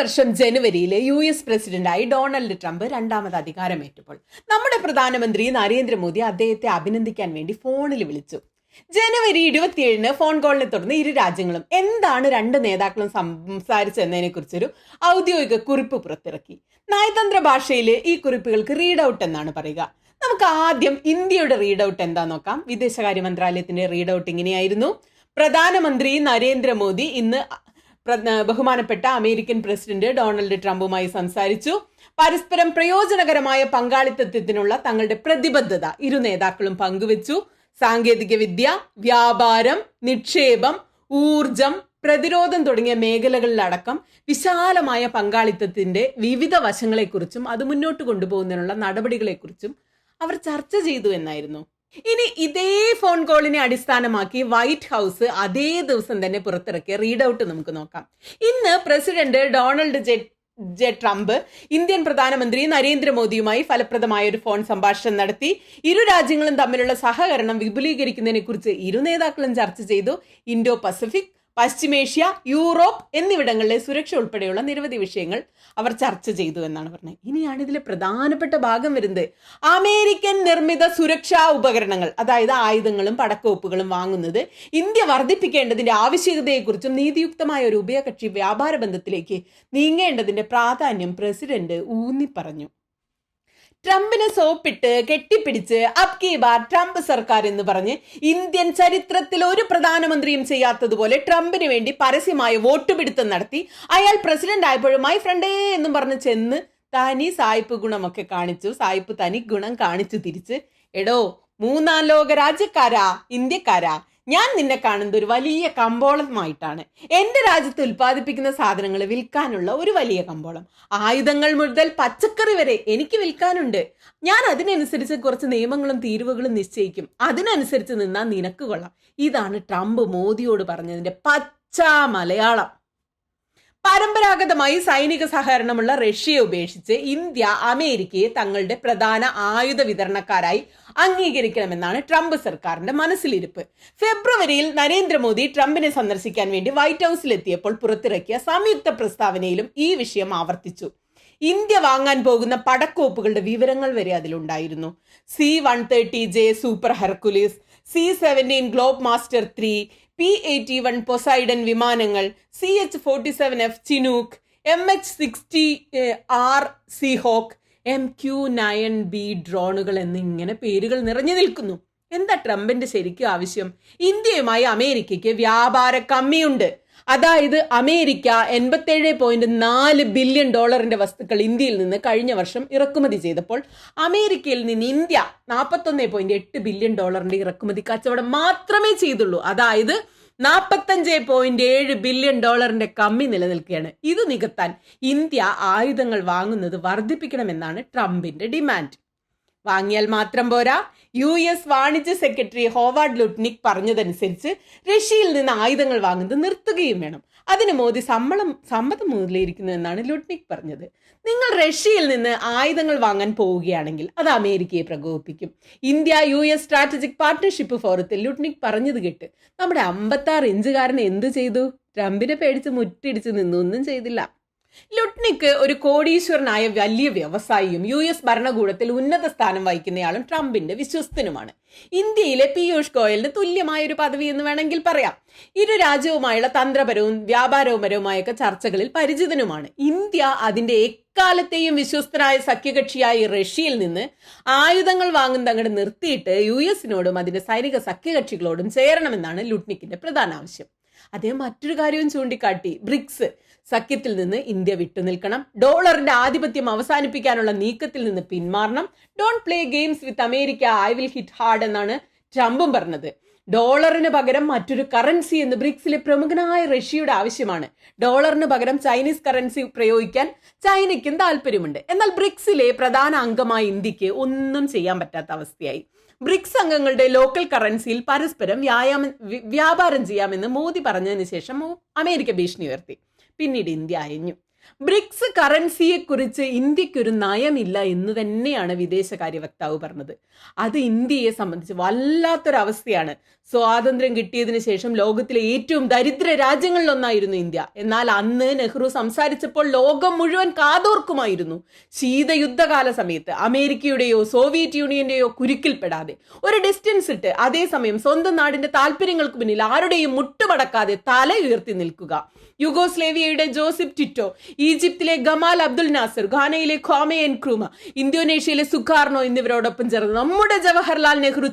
വർഷം ജനുവരിയിൽ US പ്രസിഡന്റായി ഡൊണാൾഡ് ട്രംപ് രണ്ടാമത് അധികാരമേറ്റപ്പോൾ നമ്മുടെ പ്രധാനമന്ത്രി നരേന്ദ്രമോദി അദ്ദേഹത്തെ അഭിനന്ദിക്കാൻ വേണ്ടി ഫോണിൽ വിളിച്ചു. ജനുവരി 27 ഫോൺ കോളിനെ തുടർന്ന് ഇരു രാജ്യങ്ങളും എന്താണ് രണ്ട് നേതാക്കളും സംസാരിച്ചെന്നതിനെ കുറിച്ചൊരു ഔദ്യോഗിക കുറിപ്പ് പുറത്തിറക്കി. നയതന്ത്ര ഭാഷയിൽ ഈ കുറിപ്പുകൾക്ക് റീഡ് ഔട്ട് എന്നാണ് പറയുക. നമുക്ക് ആദ്യം ഇന്ത്യയുടെ റീഡ് ഔട്ട് എന്താ നോക്കാം. വിദേശകാര്യ മന്ത്രാലയത്തിന്റെ റീഡ് ഔട്ട് ഇങ്ങനെയായിരുന്നു: പ്രധാനമന്ത്രി നരേന്ദ്രമോദി ഇന്ന് ബഹുമാനപ്പെട്ട അമേരിക്കൻ പ്രസിഡന്റ് ഡൊണാൾഡ് ട്രംപുമായി സംസാരിച്ചു. പരസ്പരം പ്രയോജനകരമായ പങ്കാളിത്തത്തിനുള്ള തങ്ങളുടെ പ്രതിബദ്ധത ഇരു നേതാക്കളും പങ്കുവച്ചു. സാങ്കേതിക വിദ്യ, വ്യാപാരം, നിക്ഷേപം, ഊർജം, പ്രതിരോധം തുടങ്ങിയ മേഖലകളിലടക്കം വിശാലമായ പങ്കാളിത്തത്തിന്റെ വിവിധ വശങ്ങളെക്കുറിച്ചും അത് മുന്നോട്ട് കൊണ്ടുപോകുന്നതിനുള്ള നടപടികളെക്കുറിച്ചും അവർ ചർച്ച ചെയ്തു എന്നായിരുന്നു. ഇനി ഇതേ ഫോൺ കോളിനെ അടിസ്ഥാനമാക്കി വൈറ്റ് ഹൗസ് അതേ ദിവസം തന്നെ പുറത്തിറക്കിയ റീഡ് ഔട്ട് നമുക്ക് നോക്കാം. ഇന്ന് പ്രസിഡന്റ് ഡൊണാൾഡ് ട്രംപ് ഇന്ത്യൻ പ്രധാനമന്ത്രി നരേന്ദ്രമോദിയുമായി ഫലപ്രദമായ ഒരു ഫോൺ സംഭാഷണം നടത്തി. ഇരു രാജ്യങ്ങളും തമ്മിലുള്ള സഹകരണം വിപുലീകരിക്കുന്നതിനെ കുറിച്ച് ഇരു നേതാക്കളും ചർച്ച ചെയ്തു. ഇൻഡോ പസഫിക്, പശ്ചിമേഷ്യ, യൂറോപ്പ് എന്നിവിടങ്ങളിലെ സുരക്ഷ ഉൾപ്പെടെയുള്ള നിരവധി വിഷയങ്ങൾ അവർ ചർച്ച ചെയ്തു എന്നാണ് പറഞ്ഞത്. ഇനിയാണ് ഇതിലെ പ്രധാനപ്പെട്ട ഭാഗം വരുന്നത്. അമേരിക്കൻ നിർമ്മിത സുരക്ഷാ ഉപകരണങ്ങൾ, അതായത് ആയുധങ്ങളും പടക്കോപ്പുകളും വാങ്ങുന്നത് ഇന്ത്യ വർദ്ധിപ്പിക്കേണ്ടതിന്റെ ആവശ്യകതയെക്കുറിച്ചും നീതിയുക്തമായ ഒരു ഉഭയകക്ഷി വ്യാപാര ബന്ധത്തിലേക്ക് നീങ്ങേണ്ടതിന്റെ പ്രാധാന്യം പ്രസിഡന്റ് ഊന്നി പറഞ്ഞു. ട്രംപിനെ സോപ്പിട്ട് കെട്ടിപ്പിടിച്ച് അബ് കി ബാർ ട്രംപ് സർക്കാർ എന്ന് പറഞ്ഞ് ഇന്ത്യൻ ചരിത്രത്തിൽ ഒരു പ്രധാനമന്ത്രിയും ചെയ്യാത്തതുപോലെ ട്രംപിന് വേണ്ടി പരസ്യമായ വോട്ടുപിടുത്തം നടത്തി അയാൾ പ്രസിഡന്റ് ആയപ്പോഴും മൈ ഫ്രണ്ടേ എന്നും പറഞ്ഞ് ചെന്ന് തനി സായിപ്പ് ഗുണമൊക്കെ കാണിച്ചു. സായിപ്പ് തനി ഗുണം കാണിച്ചു തിരിച്ച്, എടോ മൂന്നാം ലോക രാജ്യക്കാരാ, ഇന്ത്യക്കാരാ, ഞാൻ നിന്നെ കാണുന്നത് ഒരു വലിയ കമ്പോളമായിട്ടാണ്. എന്റെ രാജ്യത്ത് ഉൽപ്പാദിപ്പിക്കുന്ന സാധനങ്ങൾ വിൽക്കാനുള്ള ഒരു വലിയ കമ്പോളം. ആയുധങ്ങൾ മുതൽ പച്ചക്കറി വരെ എനിക്ക് വിൽക്കാനുണ്ട്. ഞാൻ അതിനനുസരിച്ച് കുറച്ച് നിയമങ്ങളും തീരുവകളും നിശ്ചയിക്കും. അതിനനുസരിച്ച് നിന്നാ നിനക്ക് കൊള്ളാം. ഇതാണ് ട്രംപ് മോദിയോട് പറഞ്ഞതിന്റെ പച്ച മലയാളം. പരമ്പരാഗതമായി സൈനിക സഹകരണമുള്ള റഷ്യയെ ഉപേക്ഷിച്ച് ഇന്ത്യ അമേരിക്കയെ തങ്ങളുടെ പ്രധാന ആയുധ വിതരണക്കാരായി അംഗീകരിക്കണമെന്നാണ് ട്രംപ് സർക്കാരിന്റെ മനസ്സിലിരിപ്പ്. ഫെബ്രുവരിയിൽ നരേന്ദ്രമോദി ട്രംപിനെ സന്ദർശിക്കാൻ വേണ്ടി വൈറ്റ് ഹൗസിലെത്തിയപ്പോൾ പുറത്തിറക്കിയ സംയുക്ത പ്രസ്താവനയിലും ഈ വിഷയം ആവർത്തിച്ചു. ഇന്ത്യ വാങ്ങാൻ പോകുന്ന പടക്കോപ്പുകളുടെ വിവരങ്ങൾ വരെ അതിലുണ്ടായിരുന്നു. C-130J super Hercules, C-17 globe master 3, P-81 Poseidon വിമാനങ്ങൾ, CH-47F Chinook, MH-60R Seahawk, MQ-9B ഡ്രോണുകൾ എന്നിങ്ങനെ പേരുകൾ നിറഞ്ഞു നിൽക്കുന്നു. എന്താ ട്രംപിന്റെ ശരിക്കും ആവശ്യം? ഇന്ത്യയുമായി അമേരിക്കയ്ക്ക് വ്യാപാര കമ്മിയുണ്ട്. അതായത് അമേരിക്ക $87.4 ബില്യൺ വസ്തുക്കൾ ഇന്ത്യയിൽ നിന്ന് കഴിഞ്ഞ വർഷം ഇറക്കുമതി ചെയ്തപ്പോൾ അമേരിക്കയിൽ നിന്ന് ഇന്ത്യ $41.8 ബില്യൺ ഇറക്കുമതി കച്ചവടം മാത്രമേ ചെയ്തുള്ളൂ. അതായത് $45.7 ബില്യൺ കമ്മി നിലനിൽക്കുകയാണ്. ഇത് നികത്താൻ ഇന്ത്യ ആയുധങ്ങൾ വാങ്ങുന്നത് വർദ്ധിപ്പിക്കണമെന്നാണ് ട്രംപിന്റെ ഡിമാൻഡ്. വാങ്ങിയാൽ മാത്രം പോരാ, US വാണിജ്യ സെക്രട്ടറി ഹോവാർഡ് ലുട്നിക് പറഞ്ഞതനുസരിച്ച് റഷ്യയിൽ നിന്ന് ആയുധങ്ങൾ വാങ്ങുന്നത് നിർത്തുകയും വേണം. അതിന് മോദി സമ്മതം മൂലയിരിക്കുന്നു എന്നാണ് ലുട്നിക് പറഞ്ഞത്. നിങ്ങൾ റഷ്യയിൽ നിന്ന് ആയുധങ്ങൾ വാങ്ങാൻ പോവുകയാണെങ്കിൽ അത് അമേരിക്കയെ പ്രകോപിപ്പിക്കും. ഇന്ത്യ US സ്ട്രാറ്റജിക് പാർട്ട്ണർഷിപ്പ് ഫോറത്തിൽ ലുട്നിക് പറഞ്ഞത് കേട്ട് നമ്മുടെ 56 ഇഞ്ചുകാരൻ എന്തു ചെയ്തു? ട്രംപിനെ പേടിച്ച് മുറ്റിടിച്ച് നിന്നൊന്നും ചെയ്തില്ല. ലുട്നിക് ഒരു കോടീശ്വരനായ വലിയ വ്യവസായിയും US ഭരണകൂടത്തിൽ ഉന്നത സ്ഥാനം വഹിക്കുന്നയാളും ട്രംപിന്റെ വിശ്വസ്തനുമാണ്. ഇന്ത്യയിലെ പീയൂഷ് ഗോയലിന് തുല്യമായ ഒരു പദവി എന്ന് വേണമെങ്കിൽ പറയാം. ഇരു രാജ്യവുമായുള്ള തന്ത്രപരവും വ്യാപാരപരവുമായൊക്കെ ചർച്ചകളിൽ പരിചിതനുമാണ്. ഇന്ത്യ അതിന്റെ എക്കാലത്തെയും വിശ്വസ്തനായ സഖ്യകക്ഷിയായ റഷ്യയിൽ നിന്ന് ആയുധങ്ങൾ വാങ്ങുന്നത് അങ്ങോട്ട് നിർത്തിയിട്ട് US-നോടും അതിന്റെ സൈനിക സഖ്യകക്ഷികളോടും ചേരണമെന്നാണ് ലുട്നിക്കിന്റെ പ്രധാന ആവശ്യം. അദ്ദേഹം മറ്റൊരു കാര്യവും ചൂണ്ടിക്കാട്ടി. ബ്രിക്സ് സഖ്യത്തിൽ നിന്ന് ഇന്ത്യ വിട്ടുനിൽക്കണം. ഡോളറിന്റെ ആധിപത്യം അവസാനിപ്പിക്കാനുള്ള നീക്കത്തിൽ നിന്ന് പിന്മാറണം. Don't play games with America, I will hit hard എന്നാണ് ട്രംപും പറഞ്ഞത്. ഡോളറിന് പകരം മറ്റൊരു കറൻസി എന്ന് ബ്രിക്സിലെ പ്രമുഖനായ റഷ്യയുടെ ആവശ്യമാണ്. ഡോളറിന് പകരം ചൈനീസ് കറൻസി പ്രയോഗിക്കാൻ ചൈനയ്ക്കും താല്പര്യമുണ്ട്. എന്നാൽ ബ്രിക്സിലെ പ്രധാന അംഗമായ ഇന്ത്യക്ക് ഒന്നും ചെയ്യാൻ പറ്റാത്ത അവസ്ഥയായി. ബ്രിക്സ് അംഗങ്ങളുടെ ലോക്കൽ കറൻസിയിൽ പരസ്പരം വ്യാപാരം ചെയ്യാമെന്ന് മോദി പറഞ്ഞതിന് ശേഷം അമേരിക്ക ഭീഷണി ഉയർത്തി. പിന്നീട് ഇന്ത്യ അയഞ്ഞു. ബ്രിക്സ് കറൻസിയെ കുറിച്ച് ഇന്ത്യക്കൊരു നയമില്ല എന്ന് തന്നെയാണ് വിദേശകാര്യ വക്താവ് പറഞ്ഞത്. അത് ഇന്ത്യയെ സംബന്ധിച്ച് വല്ലാത്തൊരവസ്ഥയാണ്. സ്വാതന്ത്ര്യം കിട്ടിയതിനു ശേഷം ലോകത്തിലെ ഏറ്റവും ദരിദ്ര രാജ്യങ്ങളിലൊന്നായിരുന്നു ഇന്ത്യ. എന്നാൽ അന്ന് നെഹ്റു സംസാരിച്ചപ്പോൾ ലോകം മുഴുവൻ കാതോർക്കുമായിരുന്നു. ശീതയുദ്ധകാല സമയത്ത് അമേരിക്കയുടെയോ സോവിയറ്റ് യൂണിയന്റെയോ കുരുക്കിൽപ്പെടാതെ ഒരു ഡിസ്റ്റൻസ് ഇട്ട് അതേസമയം സ്വന്തം നാടിന്റെ താല്പര്യങ്ങൾക്ക് മുന്നിൽ ആരുടെയും മുട്ടുമടക്കാതെ തല ഉയർത്തി നിൽക്കുക. യുഗോസ്ലേവിയയുടെ ജോസഫ് ടിറ്റോ, ഈജിപ്തിലെ ഗമാൽ അബ്ദുൽ നാസർ, ഘാനയിലെ ഖ്വാമെ എൻക്രൂമ, ഇന്തോനേഷ്യയിലെ സുകാർണോ എന്നിവരോടൊപ്പം ചേർന്ന് നമ്മുടെ ജവഹർലാൽ നെഹ്റു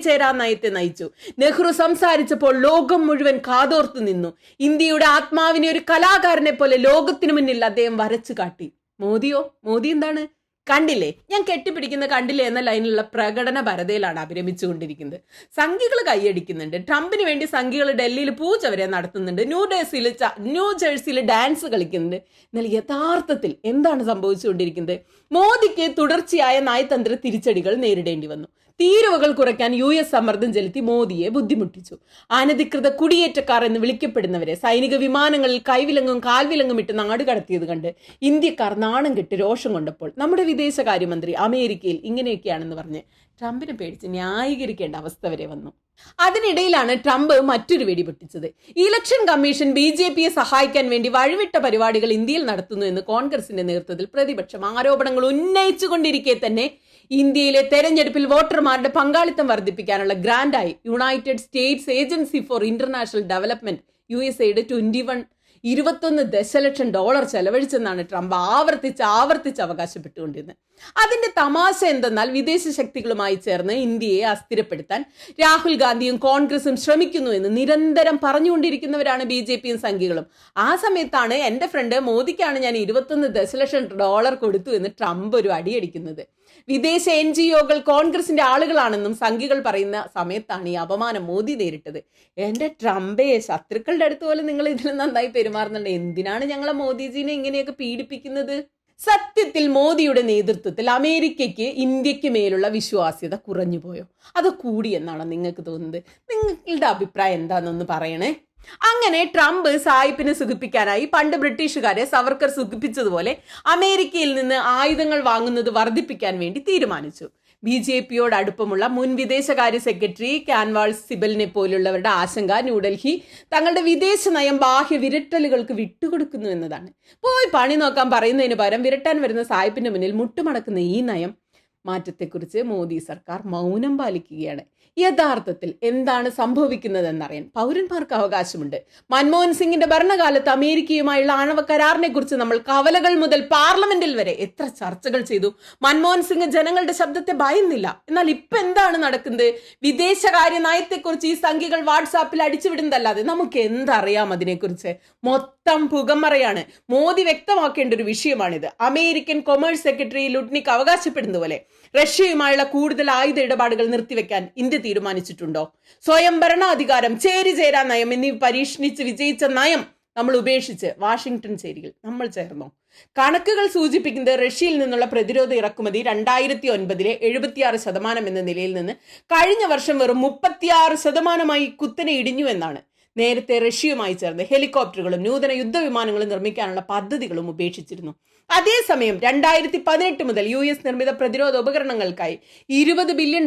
ചേരാ നയത്തെ നയിച്ചു. നെഹ്റു സംസാരിച്ചപ്പോൾ ലോകം മുഴുവൻ കാതോർത്തു നിന്നു. ഇന്ത്യയുടെ ആത്മാവിനെ ഒരു കലാകാരനെ പോലെ ലോകത്തിനു മുന്നിൽ അദ്ദേഹം വരച്ചു കാട്ടി. മോദി എന്താണ്? കണ്ടില്ലേ, ഞാൻ കെട്ടിപ്പിടിക്കുന്ന കണ്ടില്ലേ എന്ന ലൈനിലുള്ള പ്രകടന ഭരതയിലാണ് അഭിരമിച്ചുകൊണ്ടിരിക്കുന്നത്. സംഘികൾ കൈയടിക്കുന്നുണ്ട്. ട്രംപിന് വേണ്ടി സംഘികൾ ഡൽഹിയിൽ പൂജ വരെ നടത്തുന്നുണ്ട്. ന്യൂ ജേഴ്സിയിൽ ഡാൻസ് കളിക്കുന്നുണ്ട്. എന്നാൽ യഥാർത്ഥത്തിൽ എന്താണ് സംഭവിച്ചുകൊണ്ടിരിക്കുന്നത്? മോദിക്ക് തുടർച്ചയായ നയതന്ത്ര തിരിച്ചടികൾ നേരിടേണ്ടി വന്നു. തീരുവകൾ കുറയ്ക്കാൻ US സമ്മർദ്ദം ചെലുത്തി മോദിയെ ബുദ്ധിമുട്ടിച്ചു. അനധികൃത കുടിയേറ്റക്കാർ എന്ന് വിളിക്കപ്പെടുന്നവരെ സൈനിക വിമാനങ്ങളിൽ കൈവിലങ്ങും കാൽവിലങ്ങും ഇട്ട് നാട് കടത്തിയത് കണ്ട് ഇന്ത്യക്കാർ നാണം കെട്ട് രോഷം കൊണ്ടപ്പോൾ നമ്മുടെ വിദേശകാര്യമന്ത്രി അമേരിക്കയിൽ ഇങ്ങനെയൊക്കെയാണെന്ന് പറഞ്ഞ് ട്രംപിനെ പേടിച്ച് ന്യായീകരിക്കേണ്ട അവസ്ഥ വരെ വന്നു. അതിനിടയിലാണ് ട്രംപ് മറ്റൊരു വെടി പൊട്ടിച്ചത്. ഇലക്ഷൻ കമ്മീഷൻ BJPയെ സഹായിക്കാൻ വേണ്ടി വഴിവിട്ട പരിപാടികൾ ഇന്ത്യയിൽ നടത്തുന്നു എന്ന് കോൺഗ്രസിന്റെ നേതൃത്വത്തിൽ പ്രതിപക്ഷം ആരോപണങ്ങൾ ഉന്നയിച്ചുകൊണ്ടിരിക്കെ തന്നെ ഇന്ത്യയിലെ തെരഞ്ഞെടുപ്പിൽ വോട്ടർമാരുടെ പങ്കാളിത്തം വർദ്ധിപ്പിക്കാനുള്ള ഗ്രാന്റായി United States agency for international development USAID 21 ദശലക്ഷം ഡോളർ ചെലവഴിച്ചെന്നാണ് ട്രംപ് ആവർത്തിച്ച് അവകാശപ്പെട്ടുകൊണ്ടിരുന്നത്. അതിന്റെ തമാശ എന്തെന്നാൽ വിദേശ ശക്തികളുമായി ചേർന്ന് ഇന്ത്യയെ അസ്ഥിരപ്പെടുത്താൻ രാഹുൽ ഗാന്ധിയും കോൺഗ്രസും ശ്രമിക്കുന്നു എന്ന് നിരന്തരം പറഞ്ഞുകൊണ്ടിരിക്കുന്നവരാണ് BJPയും സംഘികളും. ആ സമയത്താണ് എന്റെ ഫ്രണ്ട് മോദിക്കാണ് ഞാൻ 21 ദശലക്ഷം ഡോളർ കൊടുത്തു എന്ന് ട്രംപ് ഒരു അടിയടിക്കുന്നത്. വിദേശ NGOകൾ കോൺഗ്രസിന്റെ ആളുകളാണെന്നും സംഘികൾ പറയുന്ന സമയത്താണ് ഈ അപമാനം മോദി നേരിട്ടത്. എന്റെ ട്രംപേ, ശത്രുക്കളുടെ അടുത്ത് പോലും നിങ്ങൾ ഇതിൽ നന്നായി പെരുമാറുന്നുണ്ട്. എന്തിനാണ് ഞങ്ങളെ മോദിജീനെ ഇങ്ങനെയൊക്കെ പീഡിപ്പിക്കുന്നത്? സത്യത്തിൽ മോദിയുടെ നേതൃത്വത്തിൽ അമേരിക്കയ്ക്ക് ഇന്ത്യക്ക് മേലുള്ള വിശ്വാസ്യത കുറഞ്ഞുപോയോ, അത് കൂടിയെന്നാണോ നിങ്ങൾക്ക് തോന്നുന്നത്? നിങ്ങളുടെ അഭിപ്രായം എന്താണെന്നൊന്ന് പറയണേ. അങ്ങനെ ട്രംപ് സായിപ്പിനെ സുഖിപ്പിക്കാനായി പണ്ട് ബ്രിട്ടീഷുകാരെ സവർക്കർ സുഖിപ്പിച്ചതുപോലെ അമേരിക്കയിൽ നിന്ന് ആയുധങ്ങൾ വാങ്ങുന്നത് വർദ്ധിപ്പിക്കാൻ വേണ്ടി തീരുമാനിച്ചു. BJPയോട് അടുപ്പമുള്ള മുൻ വിദേശകാര്യ സെക്രട്ടറി കാൻവാൾ സിബലിനെ പോലുള്ളവരുടെ ആശങ്ക ന്യൂഡൽഹി തങ്ങളുടെ വിദേശ നയം ബാഹ്യ വിരട്ടലുകൾക്ക് വിട്ടുകൊടുക്കുന്നു എന്നതാണ്. പോയി പണി നോക്കാൻ പറയുന്നതിന് പകരം വിരട്ടാൻ വരുന്ന സായിപ്പിന്റെ മുന്നിൽ മുട്ടുമടക്കുന്ന ഈ നയം മാറ്റത്തെക്കുറിച്ച് മോദി സർക്കാർ മൗനം പാലിക്കുകയാണ്. യഥാർത്ഥത്തിൽ എന്താണ് സംഭവിക്കുന്നതെന്നറിയാൻ പൗരന്മാർക്ക് അവകാശമുണ്ട്. മൻമോഹൻ സിംഗിന്റെ ഭരണകാലത്ത് അമേരിക്കയുമായുള്ള ആണവ കരാറിനെ കുറിച്ച് നമ്മൾ കവലകൾ മുതൽ പാർലമെന്റിൽ വരെ എത്ര ചർച്ചകൾ ചെയ്തു. മൻമോഹൻ സിംഗ് ജനങ്ങളുടെ ശബ്ദത്തെ ഭയന്നില്ല. എന്നാൽ ഇപ്പൊ എന്താണ് നടക്കുന്നത്? വിദേശകാര്യ നയത്തെക്കുറിച്ച് ഈ സംഖ്യകൾ വാട്സാപ്പിൽ അടിച്ചുവിടുന്നതല്ലാതെ നമുക്ക് എന്തറിയാം അതിനെക്കുറിച്ച്? മൊത്തം പുകമറയാണ്. മോദി വ്യക്തമാക്കേണ്ട ഒരു വിഷയമാണിത്. അമേരിക്കൻ കൊമേഴ്സ് സെക്രട്ടറി ലുട്നിക് അവകാശപ്പെടുന്ന പോലെ റഷ്യയുമായുള്ള കൂടുതൽ ആയുധ ഇടപാടുകൾ നിർത്തിവെക്കാൻ ഇന്ത്യ തീരുമാനിച്ചിട്ടുണ്ടോ? സ്വയം ഭരണാധികാരം, ചേരാ നയം എന്നിവ പരീക്ഷിച്ച് വിജയിച്ച നയം നമ്മൾ ഉപേക്ഷിച്ച് വാഷിംഗ്ടൺ ചേരികൾ നമ്മൾ ചേർന്നോ? കണക്കുകൾ സൂചിപ്പിക്കുന്നത് റഷ്യയിൽ നിന്നുള്ള പ്രതിരോധ ഇറക്കുമതി 2009 76% എന്ന നിലയിൽ നിന്ന് കഴിഞ്ഞ വർഷം വെറും 36% കുത്തനെ ഇടിഞ്ഞു എന്നാണ്. നേരത്തെ റഷ്യയുമായി ചേർന്ന് ഹെലികോപ്റ്ററുകളും നൂതന യുദ്ധവിമാനങ്ങളും നിർമ്മിക്കാനുള്ള പദ്ധതികളും ഉപേക്ഷിച്ചിരുന്നു. അതേസമയം 2018 മുതൽ US നിർമ്മിത പ്രതിരോധ ഉപകരണങ്ങൾക്കായി $20 ബില്യൺ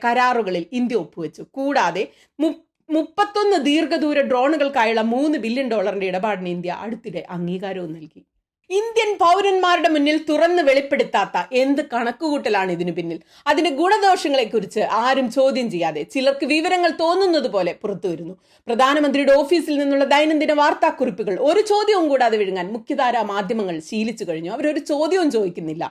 കരാറുകളിൽ ഇന്ത്യ ഒപ്പുവെച്ചു. കൂടാതെ 31 ദീർഘദൂര ഡ്രോണുകൾക്കായുള്ള $3 ബില്യൺ ഇടപാടിന് ഇന്ത്യ അടുത്തിടെ അംഗീകാരവും നൽകി. ഇന്ത്യൻ പൗരന്മാരുടെ മുന്നിൽ തുറന്ന് വെളിപ്പെടുത്താത്ത എന്ത് കണക്കുകൂട്ടലാണ് ഇതിനു പിന്നിൽ? അതിന്റെ ഗുണദോഷങ്ങളെക്കുറിച്ച് ആരും ചോദ്യം ചെയ്യാതെ ചിലർക്ക് വിവരങ്ങൾ തോന്നുന്നത് പോലെ പുറത്തു വരുന്നു. പ്രധാനമന്ത്രിയുടെ ഓഫീസിൽ നിന്നുള്ള ദൈനംദിന വാർത്താക്കുറിപ്പുകൾ ഒരു ചോദ്യവും കൂടാതെ വിഴുങ്ങാൻ മുഖ്യധാരാ മാധ്യമങ്ങൾ ശീലിച്ചു കഴിഞ്ഞു. അവരൊരു ചോദ്യവും ചോദിക്കുന്നില്ല.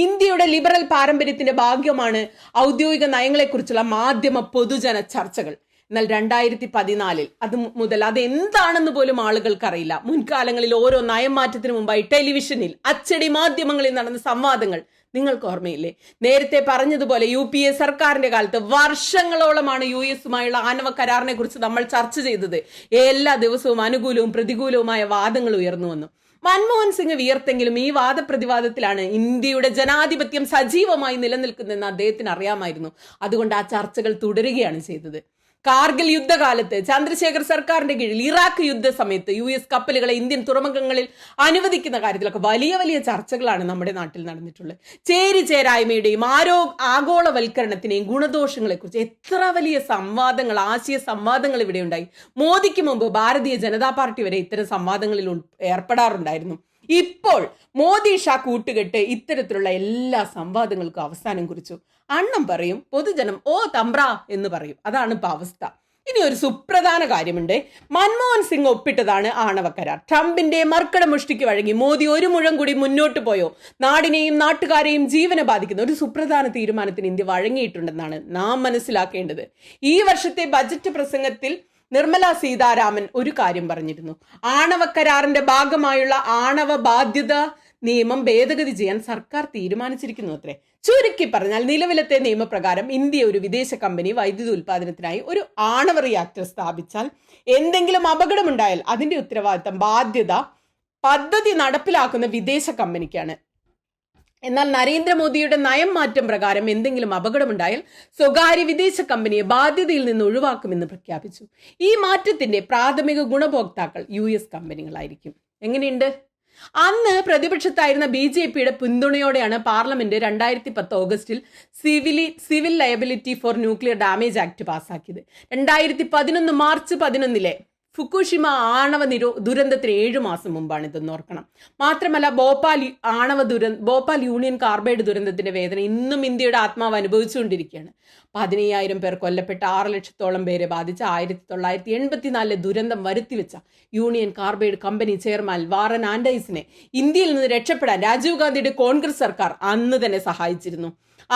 ഇന്ത്യയുടെ ലിബറൽ പാരമ്പര്യത്തിന്റെ ഭാഗ്യമാണ് ഔദ്യോഗിക നയങ്ങളെക്കുറിച്ചുള്ള മാധ്യമ പൊതുജന ചർച്ചകൾ. എന്നാൽ 2014 അത് മുതൽ അതെന്താണെന്ന് പോലും ആളുകൾക്കറിയില്ല. മുൻകാലങ്ങളിൽ ഓരോ നയം മാറ്റത്തിന് മുമ്പായി ടെലിവിഷനിൽ, അച്ചടി മാധ്യമങ്ങളിൽ നടന്ന സംവാദങ്ങൾ നിങ്ങൾക്ക് ഓർമ്മയില്ലേ? നേരത്തെ പറഞ്ഞതുപോലെ UPA സർക്കാരിന്റെ കാലത്ത് വർഷങ്ങളോളമാണ് US-ഉമായുള്ള ആണവ കരാറിനെ കുറിച്ച് നമ്മൾ ചർച്ച ചെയ്തത്. എല്ലാ ദിവസവും അനുകൂലവും പ്രതികൂലവുമായ വാദങ്ങൾ ഉയർന്നു വന്നു. മൻമോഹൻ സിംഗ് വിയർത്തെങ്കിലും ഈ വാദപ്രതിവാദത്തിലാണ് ഇന്ത്യയുടെ ജനാധിപത്യം സജീവമായി നിലനിൽക്കുന്നതെന്ന് അദ്ദേഹത്തിന് അറിയാമായിരുന്നു. അതുകൊണ്ട് ആ ചർച്ചകൾ തുടരുകയാണ് ചെയ്തത്. കാർഗിൽ യുദ്ധകാലത്ത് ചന്ദ്രശേഖർ സർക്കാരിന്റെ കീഴിൽ ഇറാഖ് യുദ്ധ സമയത്ത് US കപ്പലുകളെ ഇന്ത്യൻ തുറമുഖങ്ങളിൽ അനുവദിക്കുന്ന കാര്യത്തിലൊക്കെ വലിയ വലിയ ചർച്ചകളാണ് നമ്മുടെ നാട്ടിൽ നടന്നിട്ടുള്ളത്. ചേരിചേരായ്മയുടെയും ആഗോളവൽക്കരണത്തിനെയും ഗുണദോഷങ്ങളെക്കുറിച്ച് എത്ര വലിയ സംവാദങ്ങൾ, ആശയ സംവാദങ്ങൾ ഇവിടെ ഉണ്ടായി. മോദിക്ക് മുമ്പ് ഭാരതീയ ജനതാ പാർട്ടി വരെ ഇത്തരം സംവാദങ്ങളിൽ ഏർപ്പെടാറുണ്ടായിരുന്നു. ഇപ്പോൾ മോദി ഷാ കൂട്ടുകെട്ട് ഇത്തരത്തിലുള്ള എല്ലാ സംവാദങ്ങൾക്കും അവസാനം കുറിച്ചു. അണ്ണം പറയും, പൊതുജനം ഓ തമ്പ്ര എന്ന് പറയും. അതാണ് ഇപ്പൊ അവസ്ഥ. ഇനി ഒരു സുപ്രധാന കാര്യമുണ്ട്. മൻമോഹൻ സിംഗ് ഒപ്പിട്ടതാണ് ആണവ കരാർ. ട്രംപിന്റെ മർക്കട മുഷ്ടിക്ക് വഴങ്ങി മോദി ഒരു മുഴം കൂടി മുന്നോട്ട് പോയോ നാടിനെയും നാട്ടുകാരെയും ജീവനെ ബാധിക്കുന്ന ഒരു സുപ്രധാന തീരുമാനത്തിന് ഇന്ത്യ വഴങ്ങിയിട്ടുണ്ടെന്നാണ് നാം മനസ്സിലാക്കേണ്ടത്. ഈ വർഷത്തെ ബജറ്റ് പ്രസംഗത്തിൽ നിർമ്മല സീതാരാമൻ ഒരു കാര്യം പറഞ്ഞിരുന്നു. ആണവ കരാറിന്റെ ഭാഗമായുള്ള ആണവ ബാധ്യത നിയമം ഭേദഗതി ചെയ്യാൻ സർക്കാർ തീരുമാനിച്ചിരിക്കുന്നു അത്രേ. ചുരുക്കി പറഞ്ഞാൽ നിലവിലത്തെ നിയമപ്രകാരം ഇന്ത്യ ഒരു വിദേശ കമ്പനി വൈദ്യുതി ഉൽപാദനത്തിനായി ഒരു ആണവ റിയാക്ടർ സ്ഥാപിച്ചാൽ എന്തെങ്കിലും അപകടമുണ്ടായാൽ അതിന്റെ ഉത്തരവാദിത്തം, ബാധ്യത പദ്ധതി നടപ്പിലാക്കുന്ന വിദേശ കമ്പനിക്കാണ്. എന്നാൽ നരേന്ദ്രമോദിയുടെ നയം മാറ്റം പ്രകാരം എന്തെങ്കിലും അപകടമുണ്ടായാൽ സ്വകാര്യ വിദേശ കമ്പനിയെ ബാധ്യതയിൽ നിന്ന് ഒഴിവാക്കുമെന്ന് പ്രഖ്യാപിച്ചു. ഈ മാറ്റത്തിന്റെ പ്രാഥമിക ഗുണഭോക്താക്കൾ US കമ്പനികളായിരിക്കും. എങ്ങനെയുണ്ട്? അന്ന് പ്രതിപക്ഷത്തായിരുന്ന BJPയുടെ പിന്തുണയോടെയാണ് പാർലമെന്റ് 2010 ഓഗസ്റ്റിൽ civil liability for nuclear damage act പാസാക്കിയത്. 2011 മാർച്ച് 11 ഫുക്കുഷിമ ആണവ ദുരന്തത്തിന് 7 മാസം മുമ്പാണ് ഇതെന്ന് ഓർക്കണം. മാത്രമല്ല ഭോപ്പാൽ യൂണിയൻ കാർബൈഡ് ദുരന്തത്തിന്റെ വേദന ഇന്നും ഇന്ത്യയുടെ ആത്മാവ് അനുഭവിച്ചുകൊണ്ടിരിക്കുകയാണ്. 15,000 പേർ കൊല്ലപ്പെട്ട 6 ലക്ഷത്തോളം പേരെ ബാധിച്ച 1984 ദുരന്തം വരുത്തിവെച്ച Union Carbide company chairman Warren ആൻഡേഴ്സിനെ ഇന്ത്യയിൽ നിന്ന് രക്ഷപ്പെടാൻ രാജീവ് ഗാന്ധിയുടെ കോൺഗ്രസ് സർക്കാർ അന്ന് തന്നെ സഹായിച്ചിരുന്നു.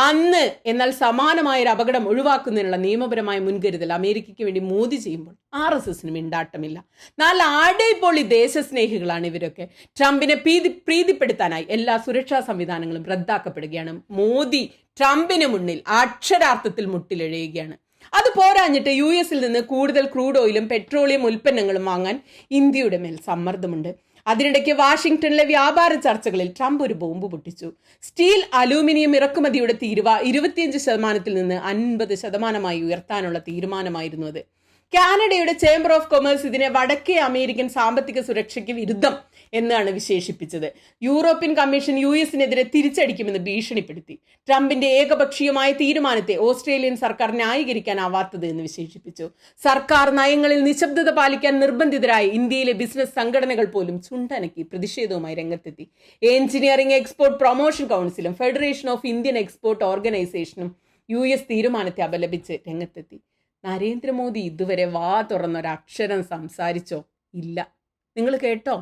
അന്ന് എന്നാൽ സമാനമായ ഒരു അപകടം ഒഴിവാക്കുന്നതിനുള്ള നിയമപരമായ മുൻകരുതൽ അമേരിക്കയ്ക്ക് വേണ്ടി മോദി ചെയ്യുമ്പോൾ RSSനും മിണ്ടാട്ടമില്ല. നല്ല ആടേപ്പൊളി ദേശസ്നേഹികളാണ് ഇവരൊക്കെ. ട്രംപിനെ പ്രീതിപ്പെടുത്താനായി എല്ലാ സുരക്ഷാ സംവിധാനങ്ങളും റദ്ദാക്കപ്പെടുകയാണ്. മോദി ട്രംപിന് മുന്നിൽ അക്ഷരാർത്ഥത്തിൽ മുട്ടിലെഴയുകയാണ്. അത് പോരാഞ്ഞിട്ട് US നിന്ന് കൂടുതൽ ക്രൂഡ് ഓയിലും പെട്രോളിയം ഉൽപ്പന്നങ്ങളും വാങ്ങാൻ ഇന്ത്യയുടെ മേൽ സമ്മർദ്ദമുണ്ട്. അതിനിടയ്ക്ക് വാഷിംഗ്ടണിലെ വ്യാപാര ചർച്ചകളിൽ ട്രംപ് ഒരു ബോംബ് പൊട്ടിച്ചു. സ്റ്റീൽ, അലൂമിനിയം ഇറക്കുമതിയുടെ തീരുവ 25% നിന്ന് 50% ഉയർത്താനുള്ള തീരുമാനമായിരുന്നു അത്. കാനഡയുടെ ചേംബർ ഓഫ് കൊമേഴ്സ് ഇതിനെ വടക്കേ അമേരിക്കൻ സാമ്പത്തിക സുരക്ഷയ്ക്ക് വിരുദ്ധം എന്നാണ് വിശേഷിപ്പിച്ചത്. യൂറോപ്യൻ കമ്മീഷൻ US-നെതിരെ തിരിച്ചടിക്കുമെന്ന് ഭീഷണിപ്പെടുത്തി. ട്രംപിന്റെ ഏകപക്ഷീയമായ തീരുമാനത്തെ ഓസ്ട്രേലിയൻ സർക്കാർ ന്യായീകരിക്കാനാവാത്തത് എന്ന് വിശേഷിപ്പിച്ചു. സർക്കാർ നയങ്ങളിൽ നിശബ്ദത പാലിക്കാൻ നിർബന്ധിതരായ ഇന്ത്യയിലെ ബിസിനസ് സംഘടനകൾ പോലും ചുണ്ടനക്കി പ്രതിഷേധവുമായി രംഗത്തെത്തി. എഞ്ചിനീയറിംഗ് എക്സ്പോർട്ട് പ്രൊമോഷൻ കൗൺസിലും ഫെഡറേഷൻ ഓഫ് ഇന്ത്യൻ എക്സ്പോർട്ട് ഓർഗനൈസേഷനും US തീരുമാനത്തെ അപലപിച്ച് രംഗത്തെത്തി. നരേന്ദ്രമോദി ഇതുവരെ വാ തുറന്നൊരക്ഷരം സംസാരിച്ചോ? ഇല്ല. നിങ്ങൾ കേട്ടോ?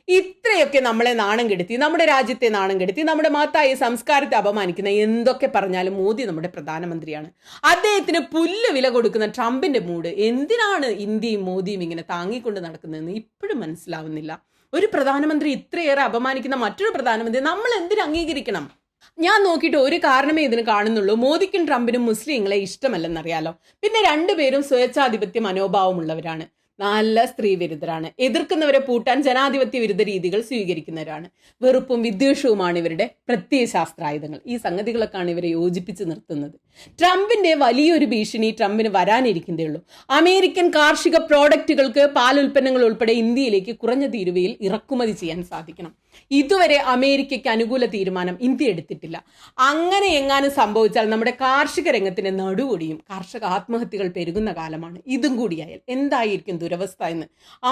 ഇത്രയൊക്കെ നമ്മളെ നാണം കെടുത്തി, നമ്മുടെ രാജ്യത്തെ നാണം കെടുത്തി, നമ്മുടെ മഹത്തായ സംസ്കാരത്തെ അപമാനിക്കുന്ന എന്തൊക്കെ പറഞ്ഞാലും മോദി നമ്മുടെ പ്രധാനമന്ത്രിയാണ്. അദ്ദേഹത്തിന് പുല്ല് വില കൊടുക്കുന്ന ട്രംപിന്റെ മൂഡ് എന്തിനാണ് ഇന്ത്യയും മോദിയും ഇങ്ങനെ താങ്ങിക്കൊണ്ട് നടക്കുന്നതെന്ന് ഇപ്പോഴും മനസ്സിലാവുന്നില്ല. ഒരു പ്രധാനമന്ത്രി ഇത്രയേറെ അപമാനിക്കുന്ന മറ്റൊരു പ്രധാനമന്ത്രി നമ്മൾ എന്തിനു അംഗീകരിക്കണം? ഞാൻ നോക്കിയിട്ട് ഒരു കാരണമേ ഇതിന് കാണുന്നുള്ളൂ. മോദിക്കും ട്രംപിനും മുസ്ലിങ്ങളെ ഇഷ്ടമല്ലെന്നറിയാലോ. പിന്നെ രണ്ടുപേരും സ്വേച്ഛാധിപത്യ മനോഭാവമുള്ളവരാണ്. നല്ല സ്ത്രീ വിരുദ്ധരാണ്. എതിർക്കുന്നവരെ പൂട്ടാൻ ജനാധിപത്യ വിരുദ്ധ രീതികൾ സ്വീകരിക്കുന്നവരാണ്. വെറുപ്പും വിദ്വേഷവുമാണ് ഇവരുടെ പ്രത്യയശാസ്ത്രായുധങ്ങൾ. ഈ സംഗതികളൊക്കെയാണ് ഇവരെ യോജിപ്പിച്ച് നിർത്തുന്നത്. ട്രംപിന്റെ വലിയൊരു ഭീഷണി ട്രംപിന് വരാനിരിക്കുന്നതേ ഉള്ളൂ. അമേരിക്കൻ കാർഷിക പ്രോഡക്റ്റുകൾക്ക് പാലുൽപ്പന്നങ്ങൾ ഉൾപ്പെടെ ഇന്ത്യയിലേക്ക് കുറഞ്ഞ തീരുവയിൽ ഇറക്കുമതി ചെയ്യാൻ സാധിക്കണം. ഇതുവരെ അമേരിക്കയ്ക്ക് അനുകൂല തീരുമാനം ഇന്ത്യ എടുത്തിട്ടില്ല. അങ്ങനെ എങ്ങാനും സംഭവിച്ചാൽ നമ്മുടെ കാർഷിക രംഗത്തിന്റെ നടുവൊടിയും. കർഷക ആത്മഹത്യകൾ പെരുകുന്ന കാലമാണ്. ഇതും കൂടിയായാൽ എന്തായിരിക്കും ദുരവസ്ഥ എന്ന്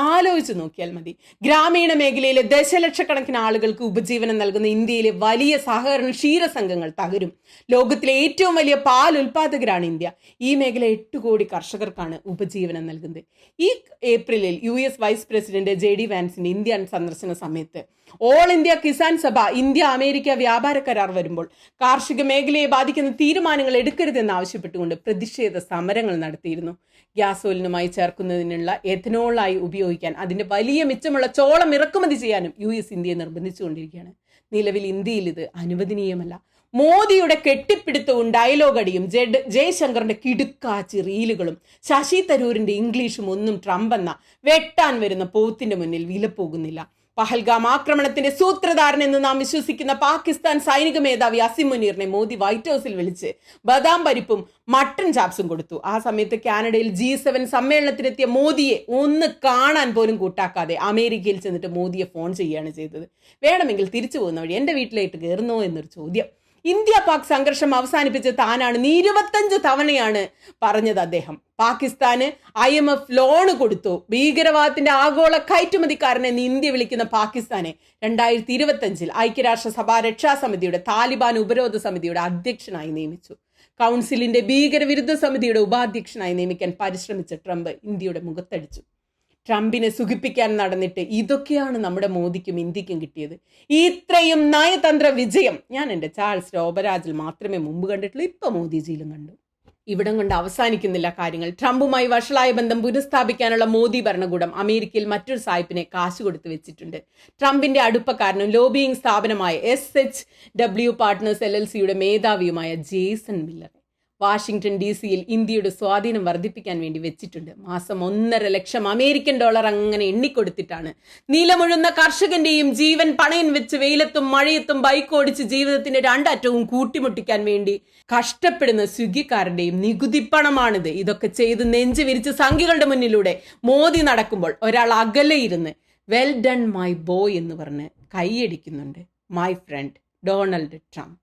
ആലോചിച്ച് നോക്കിയാൽ മതി. ഗ്രാമീണ മേഖലയിലെ ദശലക്ഷക്കണക്കിന് ആളുകൾക്ക് ഉപജീവനം നൽകുന്ന ഇന്ത്യയിലെ വലിയ സഹകരണ ക്ഷീരസംഘങ്ങൾ തകരും. ലോകത്തിലെ ഏറ്റവും വലിയ പാൽ ഉൽപാദകരാണ് ഇന്ത്യ. ഈ മേഖല 8 കോടി കർഷകർക്കാണ് ഉപജീവനം നൽകുന്നത്. ഈ ഏപ്രിലിൽ US വൈസ് പ്രസിഡന്റ് JD വാൻസിന്റെ ഇന്ത്യ സന്ദർശന സമയത്ത് all India Kisan Sabha India America വ്യാപാര കരാർ വരുമ്പോൾ കാർഷിക മേഖലയെ ബാധിക്കുന്ന തീരുമാനങ്ങൾ എടുക്കരുതെന്ന് ആവശ്യപ്പെട്ടുകൊണ്ട് പ്രതിഷേധ സമരങ്ങൾ നടത്തിയിരുന്നു. ഗ്യാസോലിനുമായി ചേർക്കുന്നതിനുള്ള എഥനോളായി ഉപയോഗിക്കാൻ അതിന്റെ വലിയ മിച്ചമുള്ള ചോളം ഇറക്കുമതി ചെയ്യാനും US ഇന്ത്യയെ നിർബന്ധിച്ചുകൊണ്ടിരിക്കുകയാണ്. നിലവിൽ ഇന്ത്യയിൽ ഇത് അനുവദനീയമല്ല. മോദിയുടെ കെട്ടിപ്പിടുത്തവും ഡയലോഗടിയും ജയശങ്കറിന്റെ കിടുക്കാച്ചി റീലുകളും ശശി തരൂരിന്റെ ഇംഗ്ലീഷും ഒന്നും ട്രംപ് എന്ന വെട്ടാൻ വരുന്ന പോത്തിന്റെ മുന്നിൽ വില പോകുന്നില്ല. പഹൽഗാം ആക്രമണത്തിന്റെ സൂത്രധാരൻ എന്ന് നാം വിശ്വസിക്കുന്ന പാകിസ്ഥാൻ സൈനിക മേധാവി അസിം മുനീറിനെ മോദി വൈറ്റ് ഹൗസിൽ വിളിച്ച് ബദാം പരിപ്പും മട്ടൺ ചാപ്സും കൊടുത്തു. ആ സമയത്ത് കാനഡയിൽ G7 സമ്മേളനത്തിനെത്തിയ മോദിയെ ഒന്ന് കാണാൻ പോലും കൂട്ടാക്കാതെ അമേരിക്കയിൽ ചെന്നിട്ട് മോദിയെ ഫോൺ ചെയ്യുകയാണ് ചെയ്തത്. വേണമെങ്കിൽ തിരിച്ചു പോകുന്ന വഴി എന്റെ വീട്ടിലേക്ക് കയറുന്നോ എന്നൊരു ചോദ്യം. ഇന്ത്യ പാക് സംഘർഷം അവസാനിപ്പിച്ച് താനാണ് 25 തവണയാണ് പറഞ്ഞത് അദ്ദേഹം. പാകിസ്ഥാന് IMF ലോണ് കൊടുത്തു. ഭീകരവാദത്തിന്റെ ആഗോള കയറ്റുമതിക്കാരനെ ഇന്ത്യ വിളിക്കുന്ന പാകിസ്ഥാനെ 2025 ഐക്യരാഷ്ട്രസഭ രക്ഷാസമിതിയുടെ താലിബാൻ ഉപരോധ സമിതിയുടെ അധ്യക്ഷനായി നിയമിച്ചു. കൗൺസിലിന്റെ ഭീകരവിരുദ്ധ സമിതിയുടെ ഉപാധ്യക്ഷനായി നിയമിക്കാൻ പരിശ്രമിച്ച ട്രംപ് ഇന്ത്യയുടെ മുഖത്തടിച്ചു. ട്രംപിനെ സുഖിപ്പിക്കാൻ നടന്നിട്ട് ഇതൊക്കെയാണ് നമ്മുടെ മോദിക്കും ഇന്ത്യക്കും കിട്ടിയത്. ഇത്രയും നയതന്ത്ര വിജയം ഞാൻ എൻ്റെ ചാൾസ് രോബരാജിൽ മാത്രമേ മുമ്പ് കണ്ടിട്ടുള്ളൂ. ഇപ്പൊ മോദിജിയിലും കണ്ടു. ഇവിടം കൊണ്ട് അവസാനിക്കുന്നില്ല കാര്യങ്ങൾ. ട്രംപുമായി വഷളായ ബന്ധം പുനഃസ്ഥാപിക്കാനുള്ള മോദി ഭരണകൂടം അമേരിക്കയിൽ മറ്റൊരു സായിപ്പിനെ കാശ് കൊടുത്തു വെച്ചിട്ടുണ്ട്. ട്രംപിന്റെ അടുപ്പക്കാരനും ലോബിയിങ് സ്ഥാപനമായ SHW പാർട്ട്നേഴ്സ് LLCയുടെ മേധാവിയുമായ ജേസൺ മില്ലറെ വാഷിംഗ്ടൺ DC ഇന്ത്യയുടെ സ്വാധീനം വർദ്ധിപ്പിക്കാൻ വേണ്ടി വെച്ചിട്ടുണ്ട്. മാസം $1.5 ലക്ഷം അങ്ങനെ എണ്ണിക്കൊടുത്തിട്ടാണ് നിലമുഴുന്ന കർഷകന്റെയും ജീവൻ പണയം വെച്ച് വെയിലത്തും മഴയത്തും ബൈക്ക് ഓടിച്ച് ജീവിതത്തിന്റെ രണ്ടറ്റവും കൂട്ടിമുട്ടിക്കാൻ വേണ്ടി കഷ്ടപ്പെടുന്ന സ്വിഗ്ഗിക്കാരന്റെയും നികുതി പണമാണിത്. ഇതൊക്കെ ചെയ്ത് നെഞ്ചു വിരിച്ച് സംഘികളുടെ മുന്നിലൂടെ മോദി നടക്കുമ്പോൾ ഒരാൾ അകലെ ഇരുന്ന് വെൽ ഡൺ മൈ ബോയ് എന്ന് പറഞ്ഞ് കൈയടിക്കുന്നുണ്ട്. My friend Donald Trump.